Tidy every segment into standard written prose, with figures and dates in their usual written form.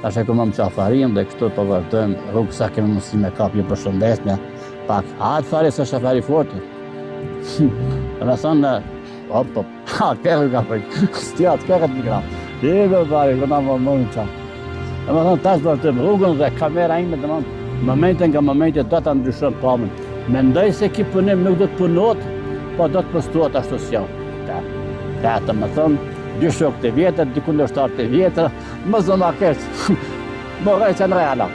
tash e këmë qafarin dhe kështu po vazhdojmë rrugë sa kemi mundësi me kapje përshëndesme, pak atë fare së shafari forte. Dhe me thonë, hop, kërë ka për, stjatë, kërë të mikra. Dhe fare, këna më mënë qa. Dhe me thonë, tash vazhdojmë rrugën dhe kamera ime, dhe më momente nga momente do të ndryshon pamën. Mendoj se ki punim nuk do të punot, po do të postuat ashtu si janë. Të më thonë, dy shokët e vjetër, dy kundërshtarët e vjetër, më zë ma keqë, më rejë që në reala.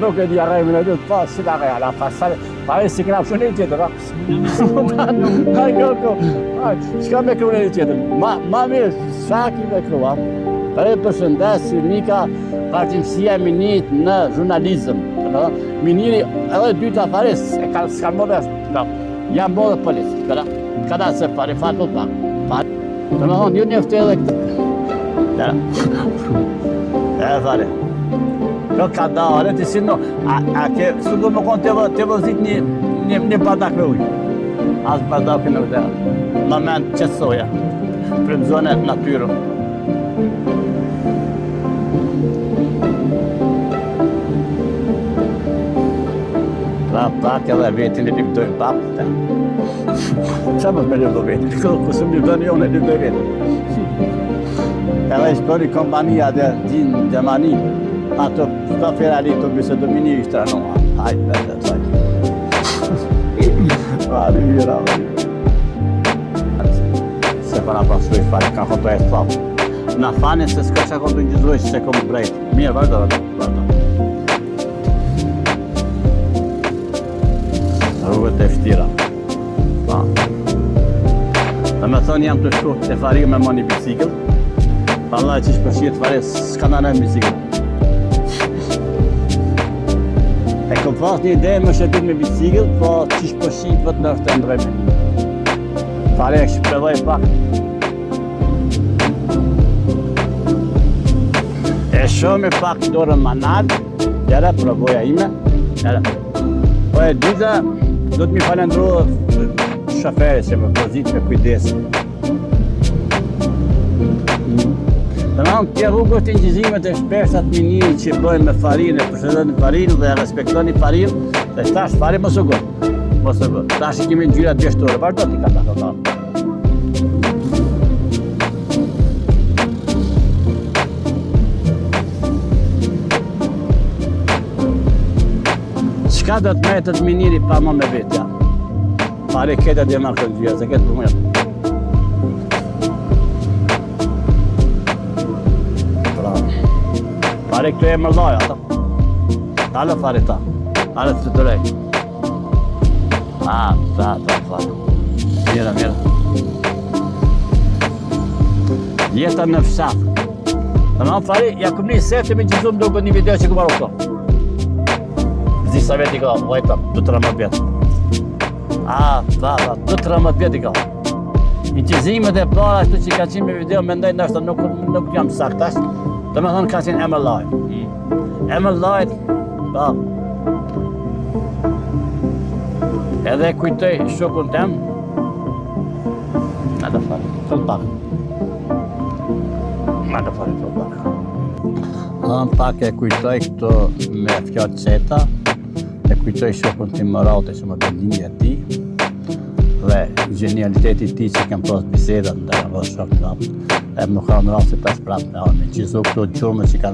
Nuk e dhja rejmë në dhëtë, pa, si në reala, pa si këna pëshu një tjetër, qka me kru një tjetër, ma mirë, shaki me kru, përshëndes, Mika, partimësia minit në jurnalizëm, miniri edhe dyta fare, s'ka më dhe, jam më dhe policë, kada se pare, farë të pak. Të me thonë, ju njëftë edhe këtë. E fare. Kjo ka da, ale të si no, a ke, së du më konë të vëzit një bardak me ujë. Asë bardak në vëdera. Më menë qëtësoja, frymëzone natyrën. Pak edhe vetin e lipdojnë pak. Qa më me lipdo vetin? Kësë më lipdo një unë e lipdoj vetin. Edhe i shkori kompania dhe gjinë Gjemani, ato sta ferali të bëse domini i shtranoha. Hajtë, vete, taj. Vali, mira, vali. Se para pasu i fali, kanë konto e s'papë. Na fani se s'ka që konto një gjizoj që se kom brejt. Mirë, vazhdo. Rrugët e fështira. Dhe me thonë jam të shku të fari me ma një bicikl. Pa Allah që shpërshirë të fari s'ka në në bicikl. E kom pas një ide me shëpit me bicikl, po që shpërshirë vëtë në është të ndrejme. Fari e shpëlloj pak. E shumë i pak dorën manal, jere provoja ime, jere. Po e dyta, do të mi falendru shoferi që më pozit me kujdes. Dhe në tje rrugët të njëzimet e shpeshat miniri që bëjnë me farinë, e përshëndën farinë dhe respektoni farinë, dhe shtash fari mos u gërë. Tash i kemi në gjyra djeshtore, vazhdo t'i ka ta këta. Qka do të metët miniri pa më me vetja? Pare këtë dhe marrë këtë gjyra, se këtë për mëjë. Pare këtu e mërdoj, ata. Talë fare ta. Talë të të rej. Ta fare. Mira. Jeta në fshat. Të në fare, ja këm një sete me gjithum duke një video që këmarë këto. Sa vjet i ka, vajta, 2-13 vjet. 2-13 vjet i ka. I qizimet e para, ashtu që ka qenë me video, mendoj nështë nuk jam saktash, dhe me thonë ka qenë Emel Lajt. Emel Lajt, edhe kujtoj shokun tem, në të fare, fëll pak. Pak e kujtoj këto me fjallë qeta, e kujtoj shokun tim Morate që më bëndinja ti dhe genialiteti ti që kem pas bisedat në dhe shok të rapë. E më ka në rapë se pas prapë me anë, që zohë këto gjurme që kanë